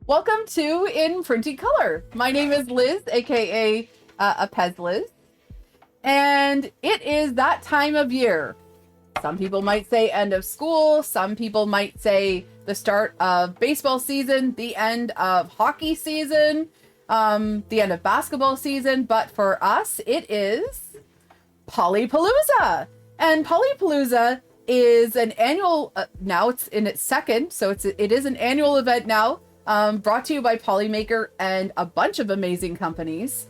Welcome to In Printing Color. My name is Liz, aka a pezliz, and it is that time of year. Some people might say end of school, some people might say the start of baseball season, the end of hockey season, the end of basketball season, but for us, it is PolyPalooza. And PolyPalooza is an annual, now it's in its second, so it is an annual event now, brought to you by Polymaker and a bunch of amazing companies,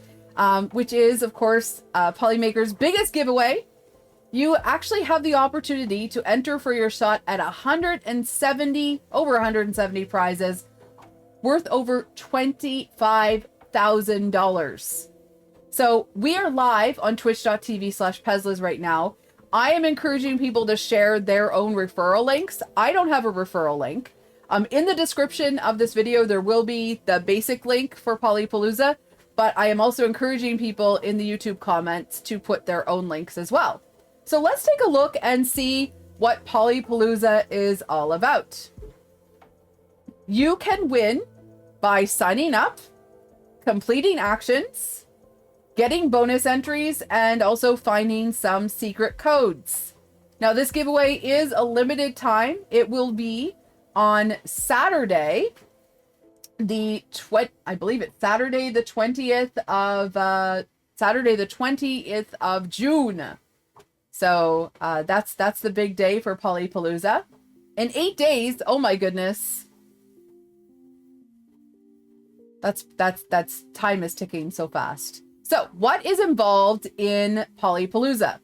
which is, of course, Polymaker's biggest giveaway. You actually have the opportunity to enter for your shot at over 170 prizes worth over $25,000. So we are live on twitch.tv/pezliz right now. I am encouraging people to share their own referral links. I don't have a referral link. In the description of this video, there will be the basic link for PolyPalooza, but I am also encouraging people in the YouTube comments to put their own links as well. So let's take a look and see what PolyPalooza is all about. You can win by signing up, completing actions, getting bonus entries, and also finding some secret codes. Now, this giveaway is a limited time. It will be on Saturday, I believe it's Saturday the 20th of June. So that's the big day for PolyPalooza. In 8 days, oh my goodness. That's time is ticking so fast. So what is involved in PolyPalooza?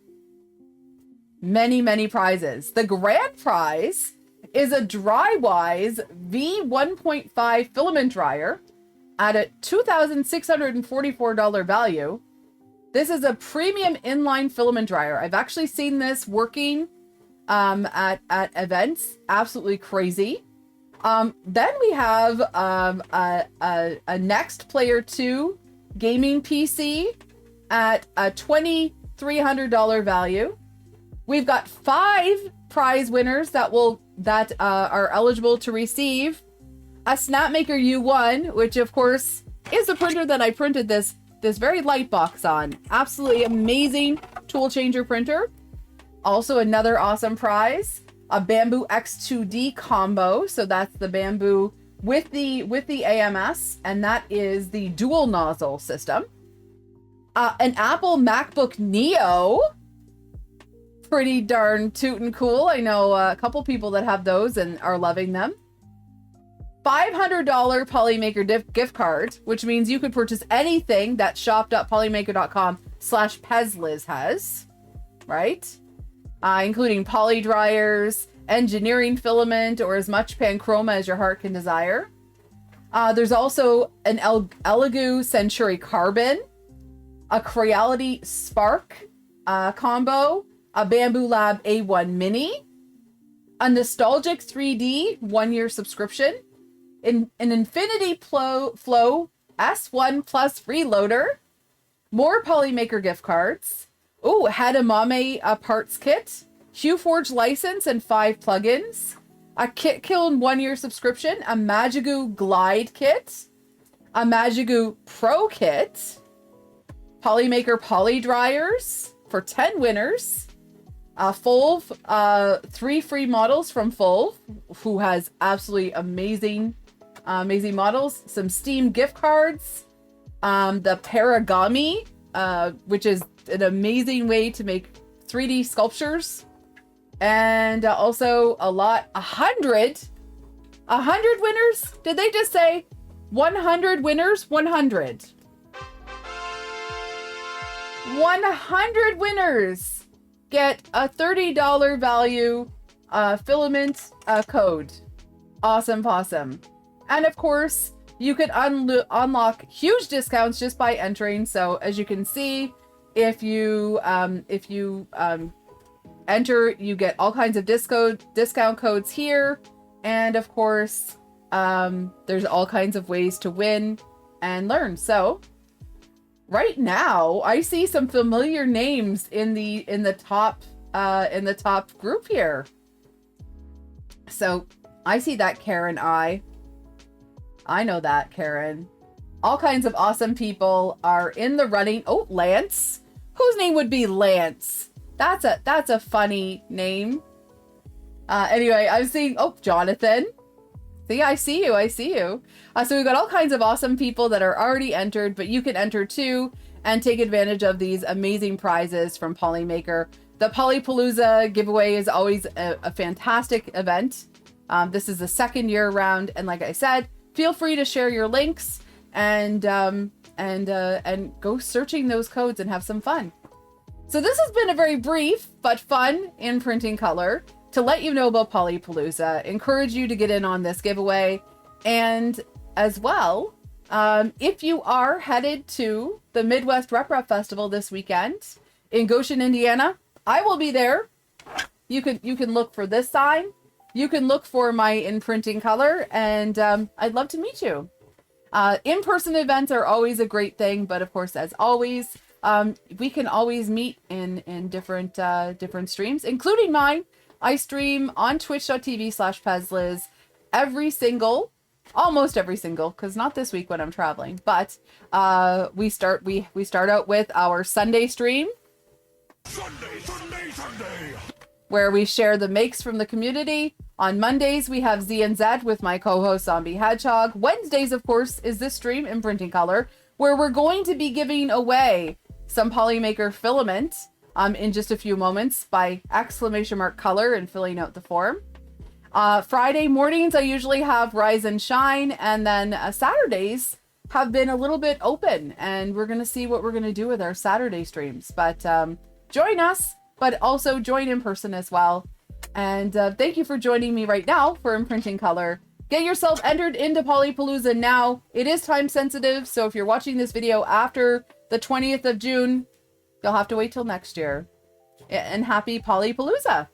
Many, many prizes. The grand prize is a Drywise V1.5 filament dryer at a $2,644 value. This is a premium inline filament dryer. I've actually seen this working at events. Absolutely crazy. Then we have a Next Player 2 gaming PC at a $2,300 value. We've got 5 prize winners that are eligible to receive a Snapmaker U1, which of course is the printer that I printed this very light box on. Absolutely amazing tool changer printer. Also another awesome prize, a Bamboo X2D combo. So that's the Bamboo with the AMS, and that is the dual nozzle system. An Apple MacBook Neo. Pretty darn tootin' cool. I know a couple people that have those and are loving them. $500 Polymaker gift card, which means you could purchase anything that shop.polymaker.com/pezliz has, right? Including poly dryers, engineering filament, or as much panchroma as your heart can desire. There's also an Elegoo Century Carbon, a Creality Spark combo, a Bamboo Lab A1 Mini, a Nostalgic 3D 1-year subscription, an Infinity Flow S1 Plus freeloader, more Polymaker gift cards, Hadamame parts kit, HueForge license and 5 plugins, a Kit Kiln 1-year subscription, a Magigoo Glide kit, a Magigoo Pro kit, Polymaker poly dryers for 10 winners, Fulv, 3 free models from Fulv, who has absolutely amazing models, some Steam gift cards, the Paragami, which is an amazing way to make 3D sculptures, and also 100 winners. Did they just say 100 winners? 100 winners get a $30 value filament code. Awesome possum. And of course, you could unlock huge discounts just by entering. So as you can see, if you enter, you get all kinds of discount codes here. And of course, there's all kinds of ways to win and learn. So right now, I see some familiar names in the top group here. So I see that Karen I. I know that, Karen. All kinds of awesome people are in the running. Oh, Lance. Whose name would be Lance? That's a funny name. Anyway, I'm seeing, oh, Jonathan. See, I see you. I see you. So we've got all kinds of awesome people that are already entered, but you can enter too and take advantage of these amazing prizes from Polymaker. The PolyPalooza giveaway is always a fantastic event. This is the second year round, and like I said, feel free to share your links and go searching those codes and have some fun. So this has been a very brief but fun in printing color to let you know about PolyPalooza, encourage you to get in on this giveaway, and as well, if you are headed to the Midwest Rep Festival this weekend in Goshen, Indiana, I will be there. You can look for this sign. You can look for my in printing color, and I'd love to meet you. In-person events are always a great thing, but of course, as always, we can always meet in different streams, including mine. I stream on twitch.tv/pezliz almost every single, because not this week when I'm traveling, but we start out with our Sunday stream. Sunday. Where we share the makes from the community. On Mondays, we have Z and Z with my co-host Zombie Hedgehog. Wednesdays, of course, is this stream in printing color, where we're going to be giving away some Polymaker filament in just a few moments by !color and filling out the form. Friday mornings, I usually have Rise and Shine, and then Saturdays have been a little bit open, and we're going to see what we're going to do with our Saturday streams. But join us, but also join in person as well. And thank you for joining me right now for Imprinting Color. Get yourself entered into PolyPalooza now. It is time sensitive, so if you're watching this video after the 20th of June, you'll have to wait till next year. And happy PolyPalooza!